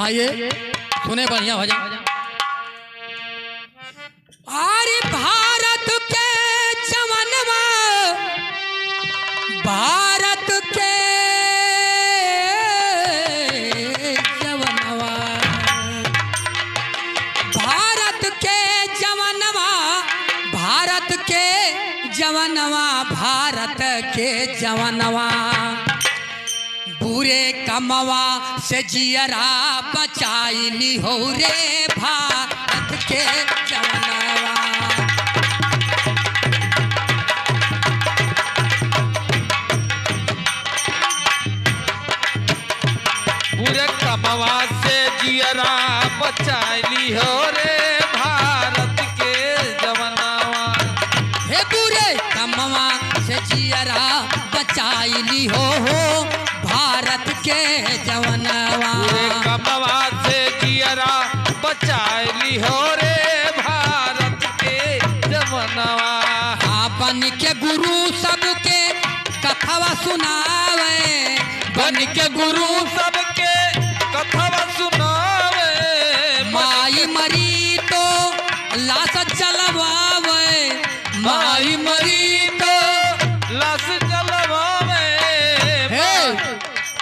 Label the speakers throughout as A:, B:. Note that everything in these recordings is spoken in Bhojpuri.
A: आइए सुने बढ़िया भजन। अरे भारत के जवनवा, भारत के जवनवा, भारत के जवनवा, भारत के जवनवा, भारत के जवनवा, बुरे कमवा से जियरा बचाइली हो रे भारत के जवनवा।
B: बुरे कमवा से जियरा बचाइली हो रे भारत के जवनवा।
A: हे बुरे कमवा से जियरा बचाइली हो भारत के जवनवा।
B: बुरे कमवा से जियरा बचाइली हो रे भारत के जवनवा।
A: बन के गुरु सबके कथवा सुनावे,
B: बन के गुरु सबके कथवा सुनावे।
A: माई मरी तो लाश जलवावे,
B: माई मरी तो लाश जलवावे।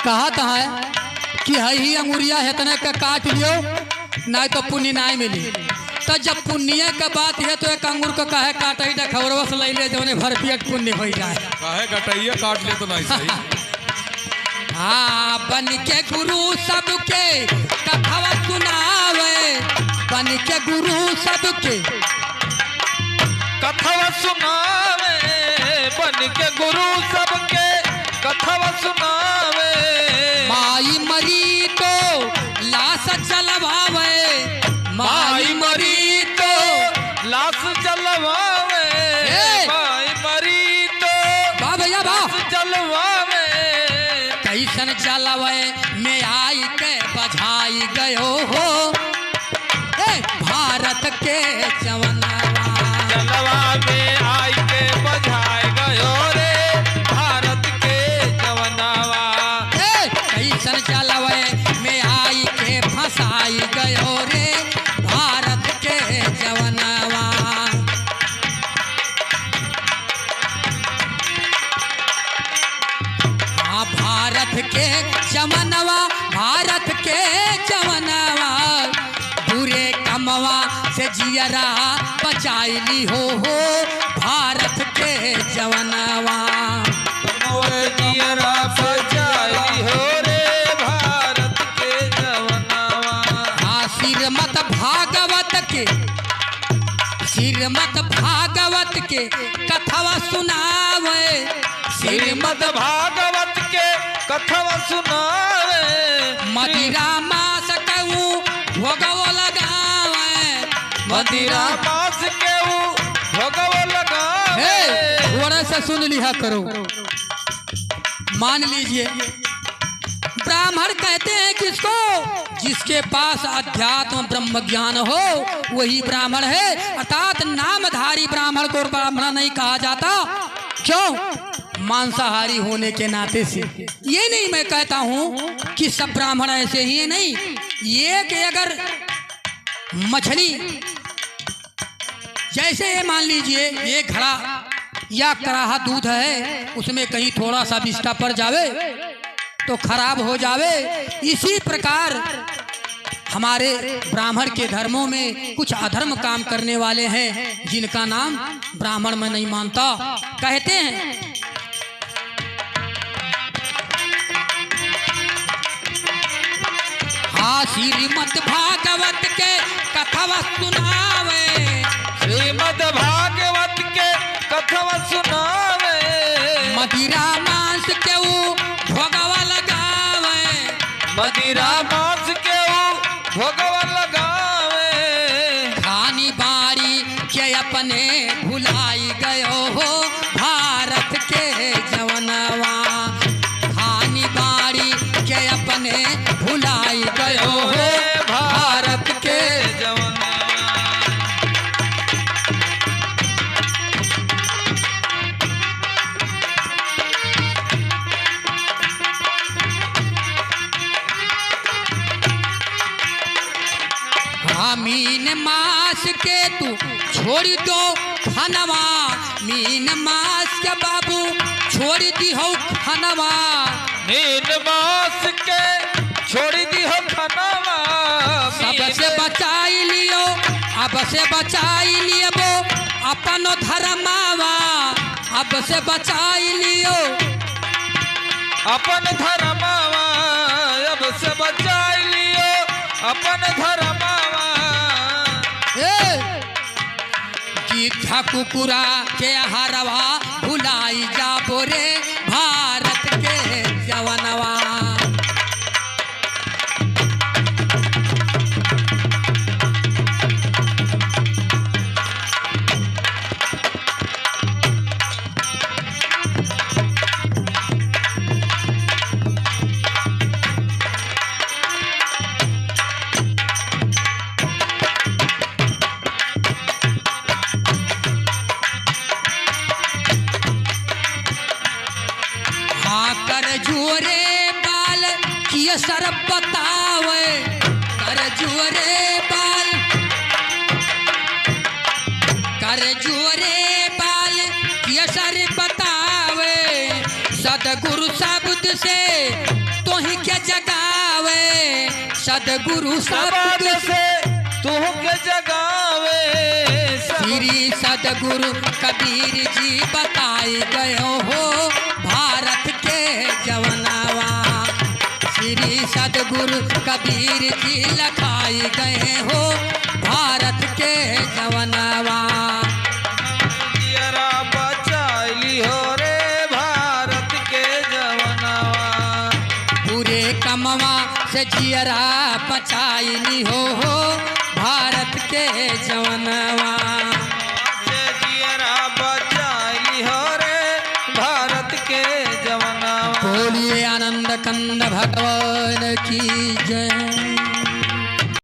A: कहत है कि हई अंगुरिया हेतने का काट लियो नहीं तो पुण्य नहीं मिली। तो जब पुण्य का बात है तो एक अंगूर को कहे काटई खबरवा से ले ले जौने भर पेट पुण्य हो जाए।
C: काहे गटैया काट ले तो नहीं सही।
A: हाँ बन के गुरु सबके कथवा सुनावे, बन के गुरु सबके
B: कथवा सुनावे। बन के गुरु सबके कथवा सुनावे।
A: माई मरी तो लाश जलवावे,
B: माई मरी तो लाश जलवावे। माई मरी तो
A: वाह भैया वाह।
B: लाश जलवावे।
A: कैसन जलवे में आई के बझाई गयो हो भारत के जवनवा।
B: जलवा में आई के बझाई गयो रे भारत के जवनवा।
A: कैसन जलवे में आई के फंसाई गयो रे भारत के जवनवा। हाँ भारत के जवनवा, भारत के जवनवा, बुरे कमवा से जियरा बचाइली हो भारत के जवनवा।
B: जियरा बचाइली हो रे भारत के जवनवा।
A: हाँ श्रीमद भागवत के, श्रीमद भागवत के कथवा सुनावे,
B: श्रीमद भागवत के कथवा सुनावे।
A: मदिरा मास कहूँ भोगव लगावे,
B: मदिरा मास के भोगव लगावे।
A: थोड़ा सा सुन लिया करो। मान लीजिए ब्राह्मण कहते हैं किसको, जिसके पास अध्यात्म ब्रह्म ज्ञान हो वही ब्राह्मण है, अर्थात नामधारी ब्राह्मण को ब्राह्मण नहीं कहा जाता। क्यों? मांसाहारी होने के नाते से। ये नहीं मैं कहता हूं कि सब ब्राह्मण ऐसे ही है, नहीं। ये कि अगर मछली जैसे ये मान लीजिए ये घड़ा या कराहा दूध है, उसमें कहीं थोड़ा सा बिस्टा पड़ जावे तो खराब हो जावे। इसी प्रकार हमारे ब्राह्मण के धर्मों में कुछ अधर्म काम करने वाले हैं जिनका नाम ब्राह्मण में नहीं मानता। कहते हैं हाँ श्रीमद भागवत के कथवा सुनावे,
B: श्रीमद भागवत के कथवा सुनावे।
A: मदिरा मांस के भोगवा लगावे,
B: मदिरा मांस के भोगवा लगावे।
A: खानी बाड़ी के अपने भुलाई गयो हो भारत के जवनवा। खानी बाड़ी के अपने भुलाई गयो हो भारत के
B: जवनवा।
A: मीन मास के तू छोड़ दो खानवा, मीन मास के बाबू छोड़ दी हो खानवा।
B: मीन मास के छोड़ दी हो खानवा,
A: सबसे बचाई लियो, अब से बचाई लियो अपन धर्मावा, अब से बचाई लियो
B: अपन धर्मावा, अब से बचाई लियो अपन धर्मावा।
A: गीठा कुकुरा के हरवा भुलाई जाबो रे भारत के जवनवा। कर जुरे बाल किए सर बतावे, कर जुरे बाल, कर जुरे बाल किए सर बतावे। सदगुरु शब्द से तो ही के जगावे, सदगुरु शब्द से
B: तू के जगावे।
A: श्री सदगुरु कबीर जी बताए गए हो भारत के जवनवा। श्री सदगुरु कबीर जी लखाई गए हो भारत के जवनवा।
B: जियरा बचाई हो रे भारत के जवनवा,
A: पूरे कमवा से जियरा बचाई हो भारत के जवनवा।
B: से जियरा बचाई हो रे भारत के जवनवा।
A: बोलिए आनंद कंद भगवान की जय।